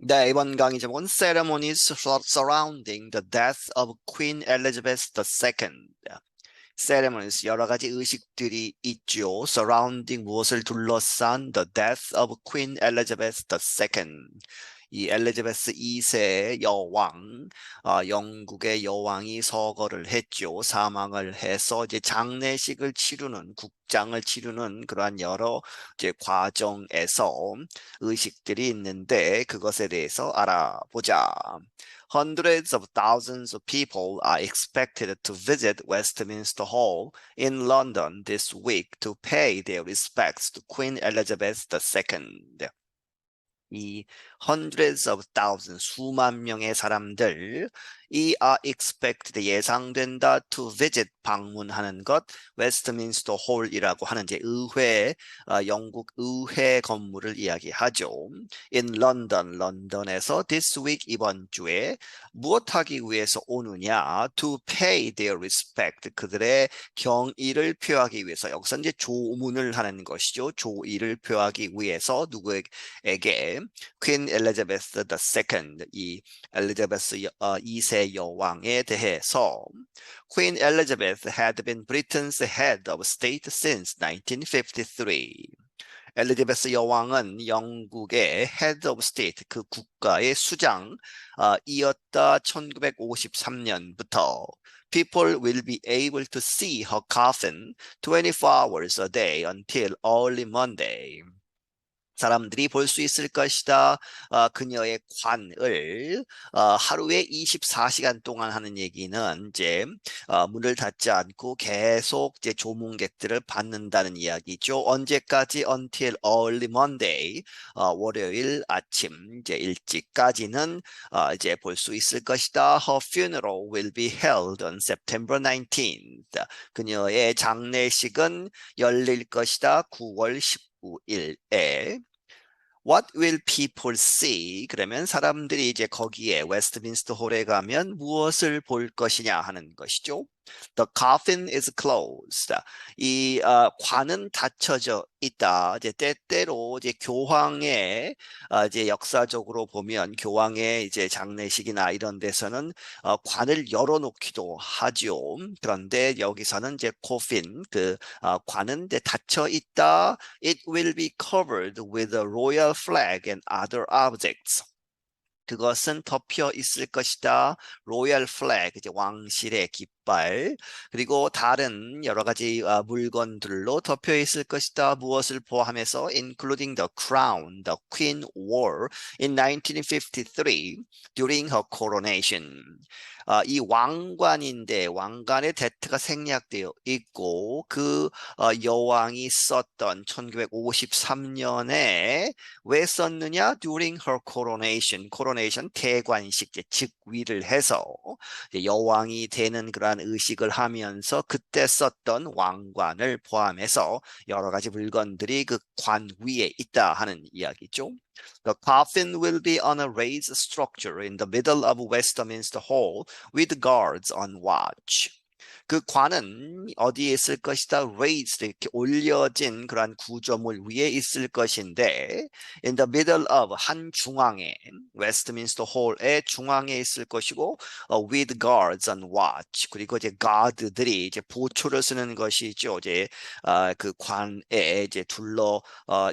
네, 이번 강의 제목은 Ceremonies Surrounding the Death of Queen Elizabeth II. Ceremonies, 여러 가지 의식들이 있죠. Surrounding, 무엇을 둘러싼 the death of Queen Elizabeth II. 이 엘리자베스 2세 여왕, 영국의 여왕이 서거를 했죠. 사망을 해서 이제 장례식을 치르는, 국장을 치르는 그러한 여러 이제 과정에서 의식들이 있는데 그것에 대해서 알아보자. Hundreds of thousands of people are expected to visit Westminster Hall in London this week to pay their respects to Queen Elizabeth II. 이 hundreds of thousands, 수만 명의 사람들이 are expected, 예상된다, to visit, 방문하는 것, 웨스트민스터 홀이라고 하는 이제 의회, 영국 의회 건물을 이야기하죠. In London, 런던에서 this week, 이번 주에 무엇하기 위해서 오느냐, to pay their respect, 그들의 경의를 표하기 위해서, 여기서 이제 조문을 하는 것이죠. 조의를 표하기 위해서 누구에게 퀸 엘리자베스 II, 이 엘리자베스 2세 여왕에 대해서 Queen Elizabeth had been Britain's head of state since 1953. 엘리자베스 여왕은 영국의 head of state, 그 국가의 수장이었다 1953년부터. People will be able to see her coffin 24 hours a day until early Monday. 사람들이 볼 수 있을 것이다. 그녀의 관을 하루에 24시간 동안 하는 얘기는 이제 문을 닫지 않고 계속 이제 조문객들을 받는다는 이야기죠. 언제까지? Until early Monday, 월요일 아침 이제 일찍까지는 이제 볼 수 있을 것이다. Her funeral will be held on September 19th. 그녀의 장례식은 열릴 것이다. 9월 19일에. What will people see? 그러면 사람들이 이제 거기에 웨스트민스터 홀에 가면 무엇을 볼 것이냐 하는 것이죠. The coffin is closed. 이 관은 닫혀져 있다. 이제 때때로 이제 교황의 이제 역사적으로 보면 교황의 이제 장례식이나 이런 데서는 관을 열어놓기도 하죠. 그런데 여기서는 이제 coffin, 그 관은 이제 닫혀 있다. It will be covered with a royal flag and other objects. 그것은 덮여 있을 것이다. 로얄 플래그, 이제 왕실의 깃발, 그리고 다른 여러 가지 물건들로 덮여 있을 것이다. 무엇을 포함해서 including the crown, the queen wore in 1953 during her coronation. 이 왕관인데 왕관의 대트가 생략되어 있고 그 여왕이 썼던 1953년에 왜 썼느냐? During her coronation. coronation 대관식, 즉위를 해서 여왕이 되는 그러한 의식을 하면서 그때 썼던 왕관을 포함해서 여러 가지 물건들이 그 관 위에 있다 하는 이야기죠. The coffin will be on a raised structure in the middle of Westminster Hall with guards on watch. 그 관은 어디에 있을 것이다? raised, 이렇게 올려진 그러한 구조물 위에 있을 것인데 in the middle of, 한 중앙에, 웨스트민스터 홀의 중앙에 있을 것이고 with guards on watch, 그리고 이제 가드들이 이제 보초를 쓰는 것이죠. 이제 그 관에 이제 둘러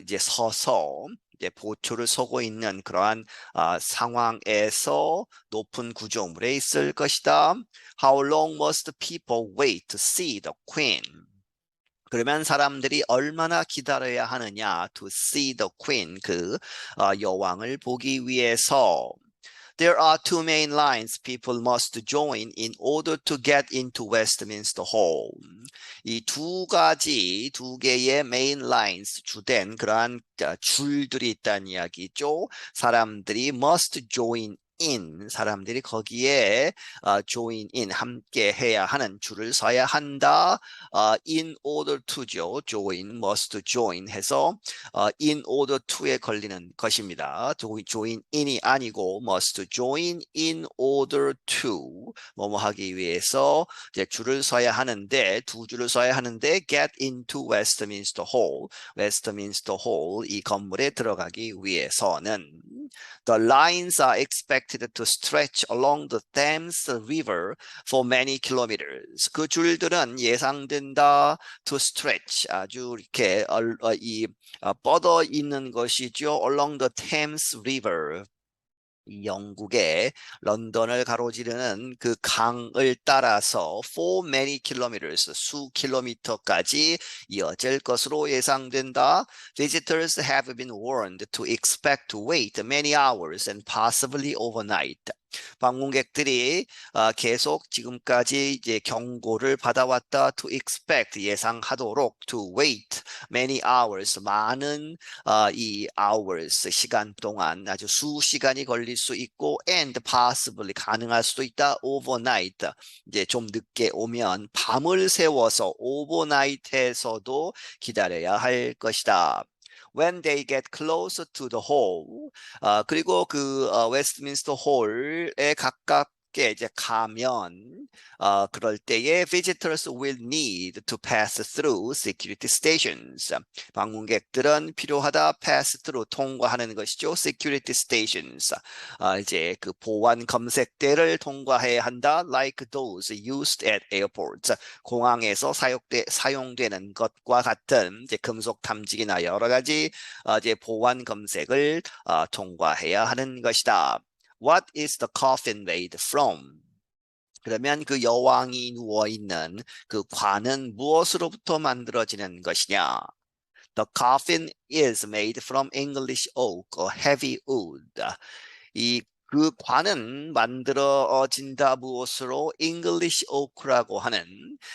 이제 서서 이제 보초를 서고 있는 그러한 상황에서 높은 구조물에 있을 것이다. How long must people wait to see the queen? 그러면 사람들이 얼마나 기다려야 하느냐? To see the queen, 그 여왕을 보기 위해서. There are two main lines people must join in order to get into Westminster Hall. 이 두 개의 main lines, 주된 그러한 줄들이 있다는 이야기죠. 사람들이 must join in, 사람들이 거기에 join in, 함께 해야 하는, 줄을 서야 한다. in order to죠. join, must join 해서 in order to에 걸리는 것입니다. join in이 아니고 must join in order to, 뭐뭐 하기 위해서 이제 줄을 서야 하는데, 두 줄을 서야 하는데 get into Westminster Hall, 웨스트민스터 홀, 이 건물에 들어가기 위해서는 The lines are expected to stretch along the Thames River for many kilometers. 그 줄들은 예상된다 to stretch 아주 이렇게 뻗어 있는 것이죠. Along the Thames River. 영국의 런던을 가로지르는 그 강을 따라서 for many kilometers, 수 킬로미터까지 이어질 것으로 예상된다. Visitors have been warned to expect to wait many hours and possibly overnight. 방문객들이 계속 지금까지 이제 경고를 받아왔다. To expect 예상하도록 to wait many hours 많은 이 hours 시간 동안 아주 수시간이 걸릴 수 있고 and possibly 가능할 수도 있다. overnight 이제 좀 늦게 오면 밤을 새워서 overnight에서도 기다려야 할 것이다. When they get closer to the hall, 그리고 그 웨스트민스터 홀에 가깝게 이제 가면 그럴 때에 visitors will need to pass through security stations. 방문객들은 필요하다 pass through 통과하는 것이죠. security stations. 이제 그 보안 검색대를 통과해야 한다. like those used at airports. 공항에서 사용되는 것과 같은 이제 금속 탐지기나 여러 가지 이제 보안 검색을 통과해야 하는 것이다. What is the coffin made from? 그러면 그 여왕이 누워있는 그 관은 무엇으로부터 만들어지는 것이냐? The coffin is made from English oak or heavy wood. 그 관은 만들어진다 무엇으로 English oak라고 하는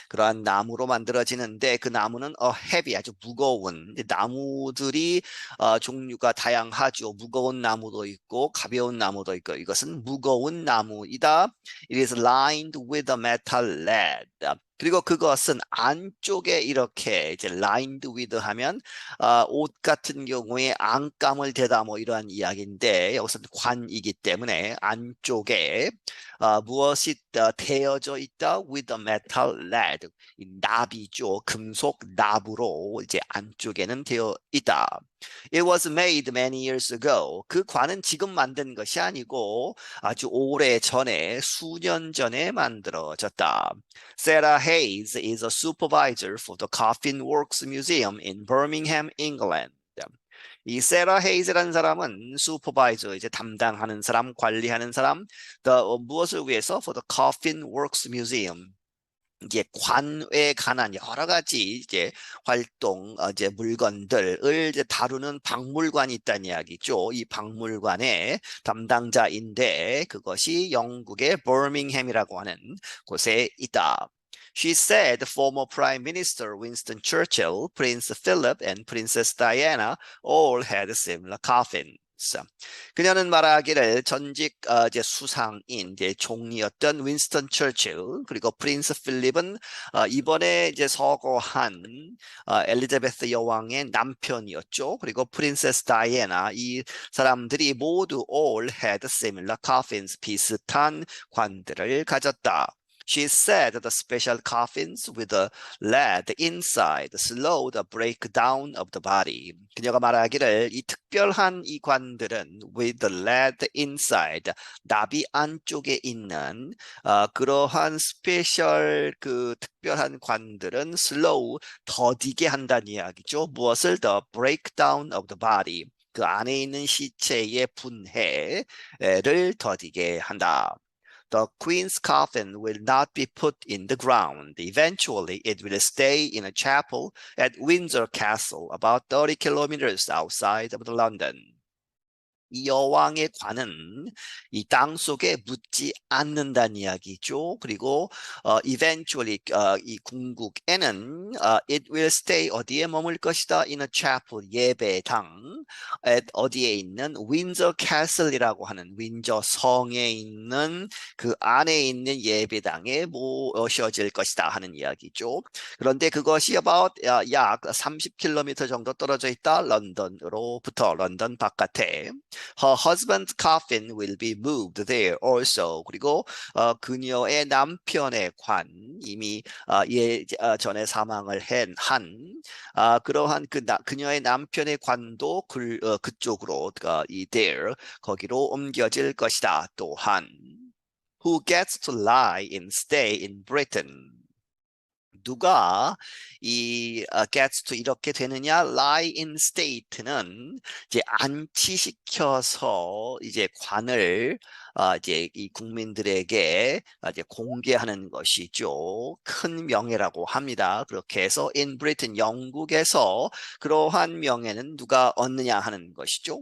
그러한 나무로 만들어지는데 그 나무는 heavy 아주 무거운 나무들이 종류가 다양하죠. 무거운 나무도 있고 가벼운 나무도 있고 이것은 무거운 나무이다. It is lined with a metal lead. 그리고 그것은 안쪽에 이렇게 이제 lined with 하면 옷 같은 경우에 안감을 대다 뭐 이러한 이야기인데 여기서는 관이기 때문에 안쪽에 무엇이 대어져 있다 with a metal lead 납이죠. 금속 납으로 이제 안쪽에는 되어 있다. It was made many years ago. 그 관은 지금 만든 것이 아니고 아주 오래 전에 수년 전에 만들어졌다. Sarah Hayes is a supervisor for the Coffin Works Museum in Birmingham, England. 이 세라 헤이즈라는 사람은 슈퍼바이저 이제 담당하는 사람, 관리하는 사람, 무엇을 위해서 for the Coffin Works Museum. 이제 관에 관한 여러 가지 이제 활동, 이제 물건들을 이제 다루는 박물관이 있다는 이야기죠. 이 박물관의 담당자인데 그것이 영국의 버밍햄이라고 하는 곳에 있다. She said former Prime Minister Winston Churchill, Prince Philip, and Princess Diana all had similar coffins. 그녀는 말하기를 전직 이제 수상인 이제 총리였던 윈스턴 처칠 그리고 프린스 필립은 이번에 이제 서거한 엘리자베스 여왕의 남편이었죠. 그리고 프린세스 다이애나 이 사람들이 모두 all had similar coffins 비슷한 관들을 가졌다. She said the special coffins with the lead inside slow the breakdown of the body. 그녀가 말하기를 이 특별한 이 관들은 with the lead inside 나비 안쪽에 있는 그러한 스페셜 그 특별한 관들은 slow 더디게 한다는 이야기죠. 무엇을 the breakdown of the body 그 안에 있는 시체의 분해를 더디게 한다. The queen's coffin will not be put in the ground. Eventually, it will stay in a chapel at Windsor Castle, about 30 kilometers outside of London. 이 여왕의 관은 이 땅 속에 묻지 않는다는 이야기죠. 그리고 eventually 이 궁극에는 it will stay 어디에 머물 것이다. in a chapel 예배당 어디에 있는 윈저 캐슬이라고 하는 윈저 성에 있는 그 안에 있는 예배당에 모셔질 것이다 하는 이야기죠. 그런데 그것이 about 약 30km 정도 떨어져 있다. 런던으로부터 런던 바깥에. Her husband's coffin will be moved there also. 그리고 그녀의 남편의 관 이미 전에 사망을 한 그러한 그녀의 남편의 관도 그쪽으로 이 there 거기로 옮겨질 것이다. 또한 who gets to lie and stay in Britain. 누가 gets to 이렇게 되느냐? lie in state는 이제 안치시켜서 이제 관을 이제 이 국민들에게 이제 공개하는 것이죠. 큰 명예라고 합니다. 그렇게 해서 in Britain 영국에서 그러한 명예는 누가 얻느냐 하는 것이죠.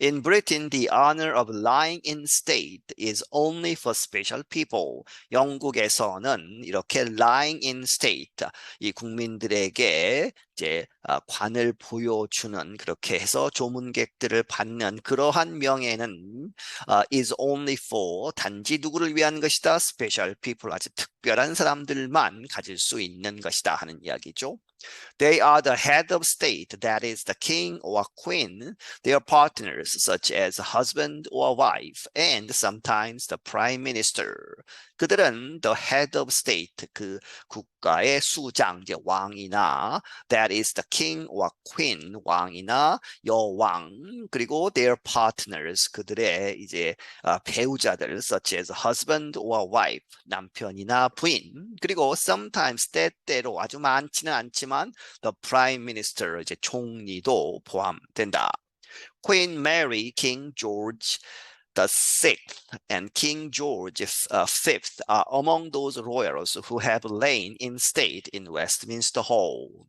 In Britain, the honor of lying in state is only for special people. 영국에서는 이렇게 lying in state, 이 국민들에게 이제 관을 보여주는 그렇게 해서 조문객들을 받는 그러한 명예는 is only for 단지 누구를 위한 것이다. Special people, 아주 특별한 사람들만 가질 수 있는 것이다 하는 이야기죠. They are the head of state, that is the king or queen, their partners such as husband or wife, and sometimes the prime minister. 그들은 the head of state, 그 국가의 수장, 이제 왕이나 that is the king or queen, 왕이나 여왕, 그리고 their partners, 그들의 이제 배우자들 such as husband or wife, 남편이나 부인, 그리고 sometimes 때때로 아주 많지는 않지만 the prime minister, 이제 총리도 포함된다. Queen Mary, King George the Sixth, and King George Fifth are among those royals who have lain in state in Westminster Hall.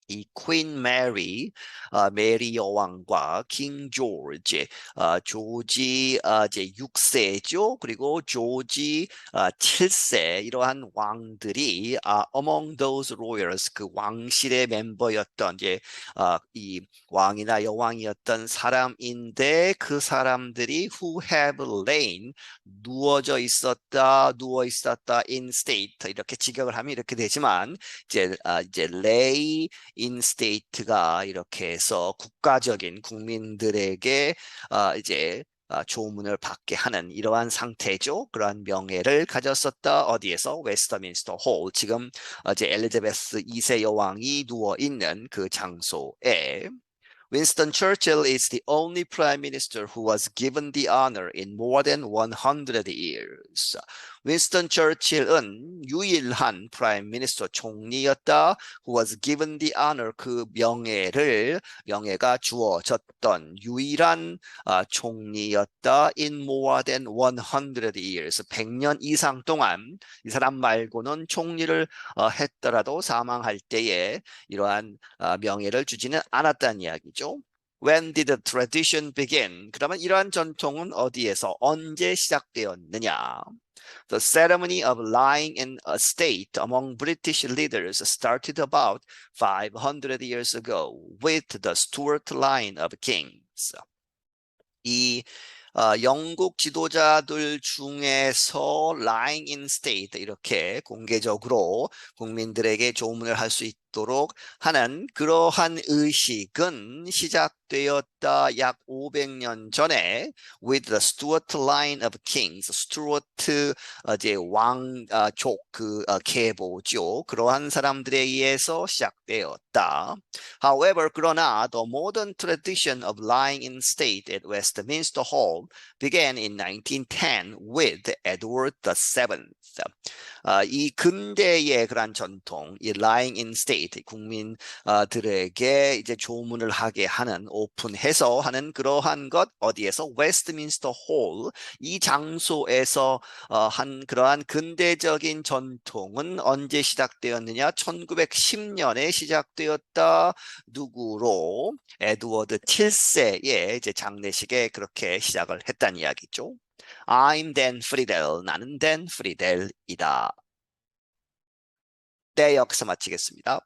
이 퀸 메리, 메리 여왕과 킹 조지, 조지 이제 6세죠. 그리고 조지 7세 이러한 왕들이 among those royals 그 왕실의 멤버였던 이제 이 왕이나 여왕이었던 사람인데 그 사람들이 who have lain 누워 있었다 in state 이렇게 직역을 하면 이렇게 되지만 이제 lay in state가 이렇게 해서 국가적인 국민들에게 이제 조문을 받게 하는 이러한 상태죠. 그러한 명예를 가졌었다. 어디에서? 웨스터민스터 홀. 지금 이제 엘리자베스 2세 여왕이 누워 있는 그 장소에. Winston Churchill is the only prime minister who was given the honor in more than 100 years. 윈스턴 처칠은 유일한 프라임 미니스터 총리였다. Who was given the honor, 그 명예가 주어졌던 유일한 총리였다. In more than 100 years, 100년 이상 동안 이 사람 말고는 총리를 했더라도 사망할 때에 이러한 명예를 주지는 않았다는 이야기죠. When did the tradition begin? 그러면 이러한 전통은 어디에서 언제 시작되었느냐? The ceremony of lying in a state among British leaders started about 500 years ago with the Stuart line of kings. 이 영국 지도자들 중에서 lying in state 이렇게 공개적으로 국민들에게 조문을 할 수 있도록 하는 그러한 의식은 시작되었다 약 500년 전에 with the Stuart line of kings. 스튜어트 이제 왕족 그 계보죠. 그러한 사람들에 의해서 시작되었다. However, 그러나 the modern tradition of lying in state at Westminster Hall began in 1910 with Edward VII. 이 근대의 그런 전통, 이 lying in state, 국민들에게 이제 조문을 하게 하는, 오픈해서 하는 그러한 것, 어디에서? 웨스트민스터 홀, 이 장소에서 한 그러한 근대적인 전통은 언제 시작되었느냐? 1910년에 시작되었다. 누구로? 에드워드 7세의 이제 장례식에 그렇게 시작을 했다는 이야기죠. I'm Dan Friedel. 나는 Dan Friedel이다. 네, 여기서 마치겠습니다.